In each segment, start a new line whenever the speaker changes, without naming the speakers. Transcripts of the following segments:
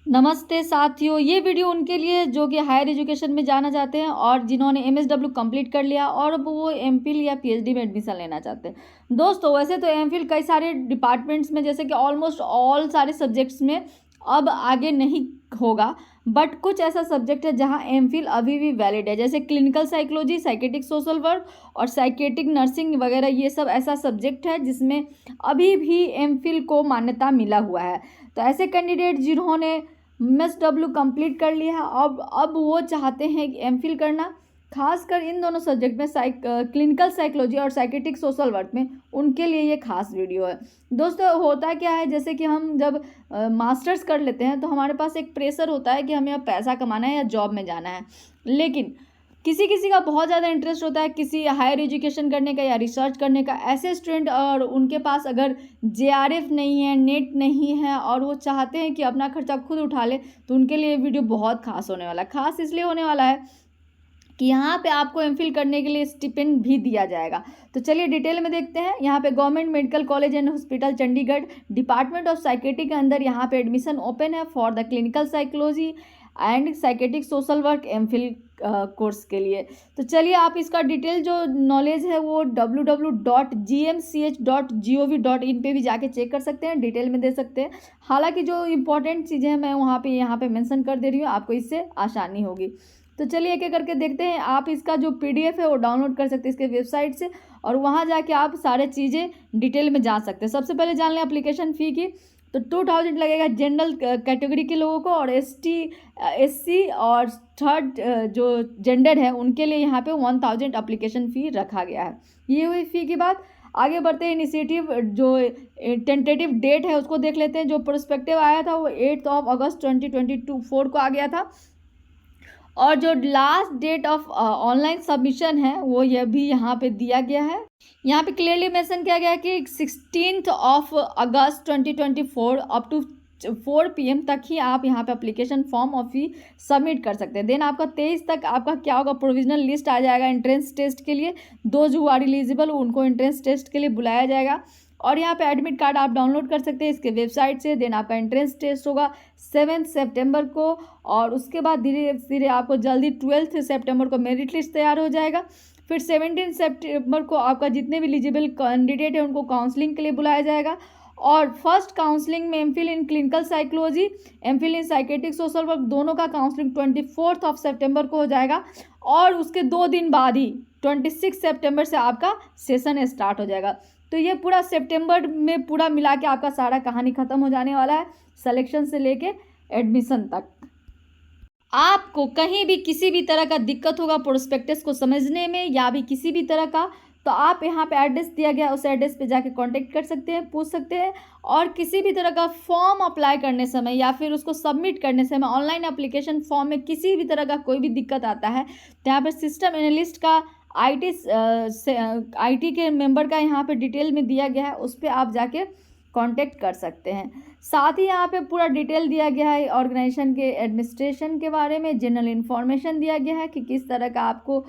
नमस्ते साथियों, ये वीडियो उनके लिए जो कि हायर एजुकेशन में जाना चाहते हैं और जिन्होंने एमएसडब्ल्यू कंप्लीट कर लिया और अब वो एमफिल या पीएचडी में एडमिशन लेना चाहते हैं। दोस्तों, वैसे तो एमफिल कई सारे डिपार्टमेंट्स में जैसे कि ऑलमोस्ट ऑल सारे सब्जेक्ट्स में अब आगे नहीं होगा, बट कुछ ऐसा सब्जेक्ट है जहाँ एमफिल अभी भी वैलिड है, जैसे clinical psychology, psychiatric social work और साइकेट्रिक नर्सिंग वगैरह। ये सब ऐसा सब्जेक्ट है जिसमें अभी भी एमफिल को मान्यता मिला हुआ है। तो ऐसे कैंडिडेट जिन्होंने एमएसडब्ल्यू कंप्लीट कर लिया है अब वो चाहते हैं कि एमफिल करना, खासकर इन दोनों सब्जेक्ट में क्लिनिकल साइकोलॉजी और साइकेट्रिक सोशल वर्क में, उनके लिए ये खास वीडियो है। दोस्तों, होता क्या है, जैसे कि हम जब मास्टर्स कर लेते हैं तो हमारे पास एक प्रेशर होता है कि हमें अब पैसा कमाना है या जॉब में जाना है, लेकिन किसी किसी का बहुत ज़्यादा इंटरेस्ट होता है किसी हायर एजुकेशन करने का या रिसर्च करने का। ऐसे स्टूडेंट और उनके पास अगर जेआरएफ नहीं है, नेट नहीं है और वो चाहते हैं कि अपना खर्चा खुद उठा ले, तो उनके लिए वीडियो बहुत खास होने वाला है। खास इसलिए होने वाला है कि यहाँ पे आपको एमफिल करने के लिए स्टिपेंड भी दिया जाएगा। तो चलिए डिटेल में देखते हैं। यहाँ पे government medical college and hospital Chandigarh department of psychiatry के अंदर यहाँ पे एडमिशन ओपन है for the clinical psychology and psychiatric social work MPhil course के लिए। तो चलिए आप इसका डिटेल जो नॉलेज है वो www.gmch.gov.in पे भी जाके चेक कर सकते हैं, डिटेल में दे सकते हैं। हालांकि जो इंपॉर्टेंट चीज़ें हैं मैं यहाँ पे मेंशन कर दे रही हूँ, आपको इससे आसानी होगी। तो चलिए एक एक करके देखते हैं। आप इसका जो पीडीएफ है वो डाउनलोड कर सकते हैं इसके वेबसाइट से और वहाँ जाके आप सारे चीज़ें डिटेल में जान सकते हैं। सबसे पहले जान लें एप्लीकेशन फ़ी की। तो 2000 लगेगा जनरल कैटेगरी के लोगों को, और एससी और थर्ड जो जेंडर है उनके लिए यहाँ पे 1000 एप्लीकेशन फ़ी रखा गया है। ये हुई फ़ी की बात। आगे बढ़ते हैं। इनिशिएटिव जो टेंटेटिव डेट है उसको देख लेते हैं। जो प्रोस्पेक्टिव आया था वो 8 अगस्त 2024 को आ गया था, और जो last date of online submission है वो ये भी यहाँ पे दिया गया है। यहाँ पे क्लियरली मेंशन किया गया है कि 16 अगस्त 2024 अप टू 4 PM तक ही आप यहाँ पे एप्लीकेशन फॉर्म और फी सबमिट कर सकते हैं। देन आपका 23 तक आपका क्या होगा, प्रोविजनल लिस्ट आ जाएगा एंट्रेंस टेस्ट के लिए। दोज हु आर एलिजिबल उनको एंट्रेंस टेस्ट के लिए बुलाया जाएगा, और यहाँ पे एडमिट कार्ड आप डाउनलोड कर सकते हैं इसके वेबसाइट से। देन आपका एंट्रेंस टेस्ट होगा 7 सितंबर को, और उसके बाद धीरे धीरे आपको जल्दी 12 सितंबर को मेरिट लिस्ट तैयार हो जाएगा। फिर 17 सितंबर को आपका जितने भी एलिजिबल कैंडिडेट हैं उनको काउंसलिंग के लिए बुलाया जाएगा, और फर्स्ट काउंसलिंग में MPhil in clinical psychology, MPhil in psychiatric social work दोनों का काउंसलिंग 24 सितंबर को हो जाएगा, और उसके 2 दिन बाद ही 26 सितंबर से आपका सेशन स्टार्ट हो जाएगा। तो ये पूरा सितंबर में पूरा मिला के आपका सारा कहानी ख़त्म हो जाने वाला है, सिलेक्शन से लेके एडमिशन तक। आपको कहीं भी किसी भी तरह का दिक्कत होगा प्रोस्पेक्टस को समझने में या भी किसी भी तरह का, तो आप यहाँ पे एड्रेस दिया गया उस एड्रेस पे जाके कांटेक्ट कर सकते हैं, पूछ सकते हैं। और किसी भी तरह का फॉर्म अप्लाई करने समय या फिर उसको सबमिट करने समय, ऑनलाइन एप्लीकेशन फॉर्म में किसी भी तरह का कोई भी दिक्कत आता है तो यहाँ पर सिस्टम एनालिस्ट का आईटी के मेंबर का यहाँ पे डिटेल में दिया गया है, उस पर आप जाके कांटेक्ट कर सकते हैं। साथ ही यहाँ पे पूरा डिटेल दिया गया है ऑर्गेनाइजेशन के एडमिनिस्ट्रेशन के बारे में, जनरल इन्फॉर्मेशन दिया गया है कि किस तरह का आपको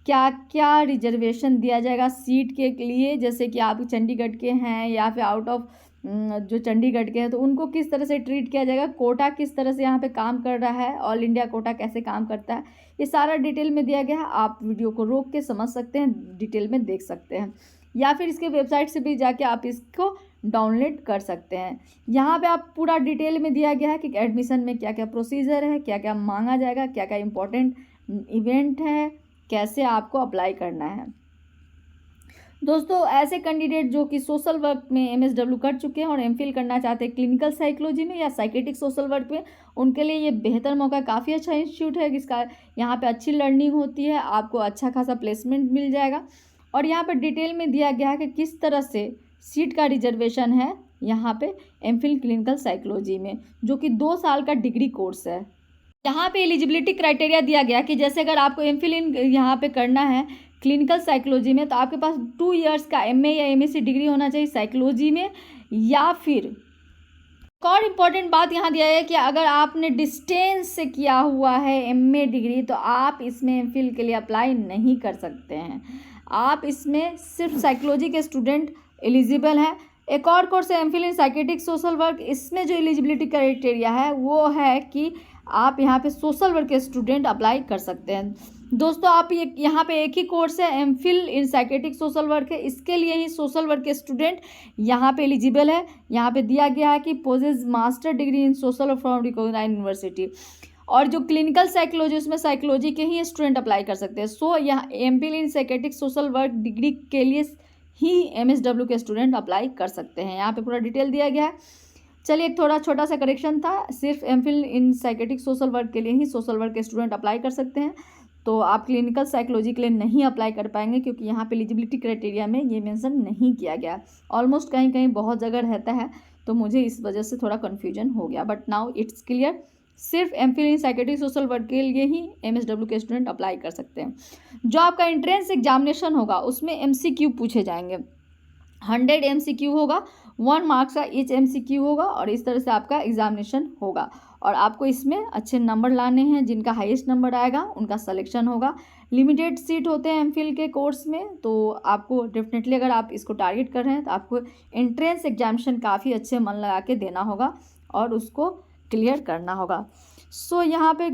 क्या क्या रिजर्वेशन दिया जाएगा सीट के लिए। जैसे कि आप चंडीगढ़ के हैं या फिर आउट ऑफ जो चंडीगढ़ के हैं तो उनको किस तरह से ट्रीट किया जाएगा, कोटा किस तरह से यहाँ पे काम कर रहा है, ऑल इंडिया कोटा कैसे काम करता है, ये सारा डिटेल में दिया गया है। आप वीडियो को रोक के समझ सकते हैं, डिटेल में देख सकते हैं, या फिर इसके वेबसाइट से भी जाके आप इसको डाउनलोड कर सकते हैं। यहाँ पे आप पूरा डिटेल में दिया गया है कि एडमिशन में क्या क्या प्रोसीजर है, क्या क्या मांगा जाएगा, क्या क्या इम्पोर्टेंट इवेंट है, कैसे आपको अप्लाई करना है। दोस्तों, ऐसे कैंडिडेट जो कि सोशल वर्क में एमएसडब्ल्यू कर चुके हैं और एमफिल करना चाहते हैं क्लिनिकल साइकोलॉजी में या साइकेट्रिक सोशल वर्क में, उनके लिए ये बेहतर मौका, काफ़ी अच्छा इंस्टीट्यूट है जिसका यहाँ पे अच्छी लर्निंग होती है, आपको अच्छा खासा प्लेसमेंट मिल जाएगा। और यहाँ पे डिटेल में दिया गया है कि किस तरह से सीट का रिजर्वेशन है यहाँ पे एमफिल क्लिनिकल साइकोलॉजी में, जो कि 2 साल का डिग्री कोर्स है। यहाँ पे एलिजिबिलिटी क्राइटेरिया दिया गया कि जैसे अगर आपको एमफिल इन यहाँ पे करना है क्लिनिकल साइकोलॉजी में तो आपके पास 2 इयर्स का एमए या एमएससी डिग्री होना चाहिए साइकोलॉजी में, या फिर एक और इम्पॉर्टेंट बात यहाँ दिया है कि अगर आपने डिस्टेंस से किया हुआ है एमए डिग्री तो आप इसमें एमफिल के लिए अप्लाई नहीं कर सकते हैं। आप इसमें सिर्फ साइकोलॉजी के स्टूडेंट एलिजिबल हैं। एक और कोर्स है एमफिल इन साइकेट्रिक सोशल वर्क। इसमें जो एलिजिबिलिटी क्राइटेरिया है वो है कि आप यहाँ पे सोशल वर्क के स्टूडेंट अप्लाई कर सकते हैं। दोस्तों आप ये यहाँ पे एक ही कोर्स है एमफिल इन साइकेट्रिक सोशल वर्क है, इसके लिए ही सोशल वर्क के स्टूडेंट यहाँ पे एलिजिबल है। यहाँ पे दिया गया है कि possess master degree in social work from recognised university, और जो क्लिनिकल साइकोलॉजी उसमें साइकोलॉजी के ही स्टूडेंट अप्लाई कर सकते हैं। सो यहाँ एमफिल इन साइकेट्रिक सोशल वर्क डिग्री के लिए ही MSW के स्टूडेंट अप्लाई कर सकते हैं। यहाँ पे पूरा डिटेल दिया गया है। चलिए एक थोड़ा छोटा सा करेक्शन था, सिर्फ एमफिल इन साइकेट्रिक सोशल वर्क के लिए ही सोशल वर्क के स्टूडेंट अप्लाई कर सकते हैं। तो आप क्लिनिकल साइकोलॉजी के लिए नहीं अप्लाई कर पाएंगे क्योंकि यहाँ पे एलिजिबिलिटी क्राइटेरिया में ये मेंशन नहीं किया गया। ऑलमोस्ट कहीं कहीं बहुत जगह रहता है, तो मुझे इस वजह से थोड़ा कन्फ्यूजन हो गया, बट नाउ इट्स क्लियर। सिर्फ एमफिल इन साइकेट्रिक सोशल वर्क के लिए ही MSW के स्टूडेंट अप्लाई कर सकते हैं। जो आपका एंट्रेंस एग्जामिनेशन होगा उसमें MCQ पूछे जाएंगे। 100 MCQ होगा, 1 मार्क्स का ईच MCQ होगा, और इस तरह से आपका एग्जामिनेशन होगा। और आपको इसमें अच्छे नंबर लाने हैं, जिनका हाईएस्ट नंबर आएगा उनका सिलेक्शन होगा। लिमिटेड सीट होते हैं एमफिल के कोर्स में, तो आपको डेफिनेटली अगर आप इसको टारगेट कर रहे हैं तो आपको एंट्रेंस एग्जामिनेशन काफ़ी अच्छे मन लगा के देना होगा और उसको क्लियर करना होगा। सो यहाँ पे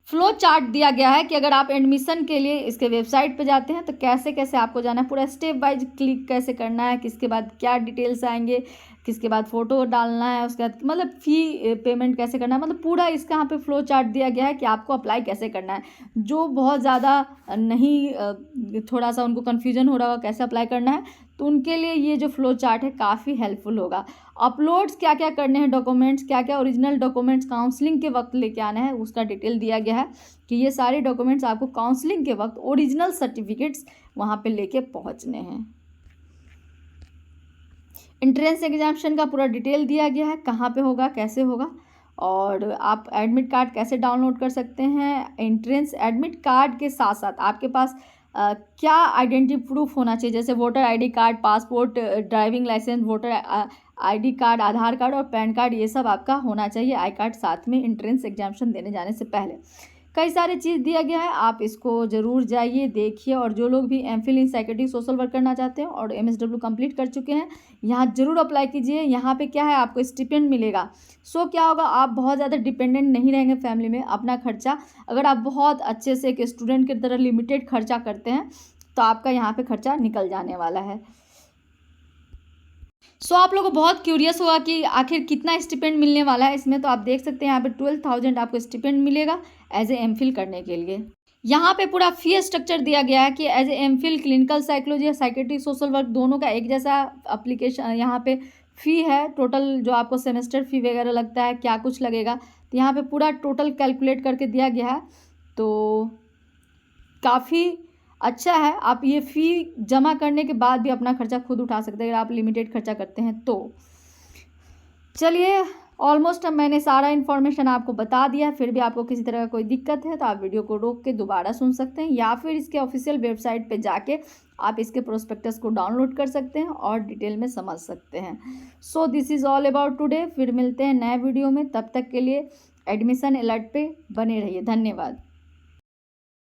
फ्लो चार्ट दिया गया है कि अगर आप एडमिशन के लिए इसके वेबसाइट पे जाते हैं तो कैसे कैसे आपको जाना है, पूरा स्टेप वाइज क्लिक कैसे करना है, किसके बाद क्या डिटेल्स आएंगे, किसके बाद फ़ोटो डालना है, उसके बाद मतलब फ़ी पेमेंट कैसे करना है, मतलब पूरा इसका यहाँ पे फ्लो चार्ट दिया गया है कि आपको अप्लाई कैसे करना है। जो बहुत ज़्यादा नहीं, थोड़ा सा उनको कन्फ्यूजन हो रहा होगा कैसे अप्लाई करना है, तो उनके लिए ये जो फ्लो चार्ट है काफ़ी हेल्पफुल होगा। अपलोड्स क्या क्या करने हैं, डॉक्यूमेंट्स क्या क्या, ओरिजिनल डॉक्यूमेंट्स काउंसलिंग के वक्त लेके आना है, उसका डिटेल दिया गया है कि ये सारे डॉक्यूमेंट्स आपको काउंसलिंग के वक्त ओरिजिनल सर्टिफिकेट्स वहाँ पे लेके पहुँचने हैं। एंट्रेंस एग्जामिनेशन का पूरा डिटेल दिया गया है, कहाँ पे होगा, कैसे होगा, और आप एडमिट कार्ड कैसे डाउनलोड कर सकते हैं। एंट्रेंस एडमिट कार्ड के साथ साथ आपके पास क्या आइडेंटिटी प्रूफ होना चाहिए, जैसे voter ID card, passport, driving licence, voter ID card, Aadhaar card और पैन कार्ड, ये सब आपका होना चाहिए आई कार्ड साथ में एंट्रेंस एग्जामिनेशन देने जाने से पहले। कई सारी चीज़ दिया गया है, आप इसको ज़रूर जाइए देखिए। और जो लोग भी एमफिल इन साइकेट्रिक सोशल वर्क करना चाहते हैं और MSW कंप्लीट कर चुके हैं, यहाँ ज़रूर अप्लाई कीजिए। यहाँ पे क्या है, आपको स्टिपेंड मिलेगा। सो क्या होगा, आप बहुत ज़्यादा डिपेंडेंट नहीं रहेंगे फैमिली में। अपना खर्चा, अगर आप बहुत अच्छे से एक स्टूडेंट की तरह लिमिटेड खर्चा करते हैं तो आपका यहाँ पे खर्चा निकल जाने वाला है। सो आप लोगों को बहुत क्यूरियस होगा कि आखिर कितना स्टिपेंड मिलने वाला है इसमें, तो आप देख सकते हैं यहाँ पे 12,000 आपको स्टिपेंड मिलेगा एज ए एमफिल करने के लिए। यहाँ पे पूरा फी स्ट्रक्चर दिया गया है कि as a MPhil clinical psychology या साइकेट्रिक सोशल वर्क दोनों का एक जैसा एप्लीकेशन यहाँ पे फ़ी है। टोटल जो आपको सेमेस्टर फ़ी वगैरह लगता है, क्या कुछ लगेगा, तो यहाँ पे पूरा टोटल कैलकुलेट करके दिया गया है। तो काफ़ी अच्छा है, आप ये फ़ी जमा करने के बाद भी अपना खर्चा खुद उठा सकते हैं अगर आप लिमिटेड खर्चा करते हैं तो। चलिए ऑलमोस्ट मैंने सारा इन्फॉर्मेशन आपको बता दिया। फिर भी आपको किसी तरह का कोई दिक्कत है तो आप वीडियो को रोक के दोबारा सुन सकते हैं, या फिर इसके ऑफिशियल वेबसाइट पे जाके आप इसके प्रोस्पेक्टस को डाउनलोड कर सकते हैं और डिटेल में समझ सकते हैं। So this is all about today. फिर मिलते हैं नए वीडियो में, तब तक के लिए एडमिशन अलर्ट पे बने रहिए। धन्यवाद।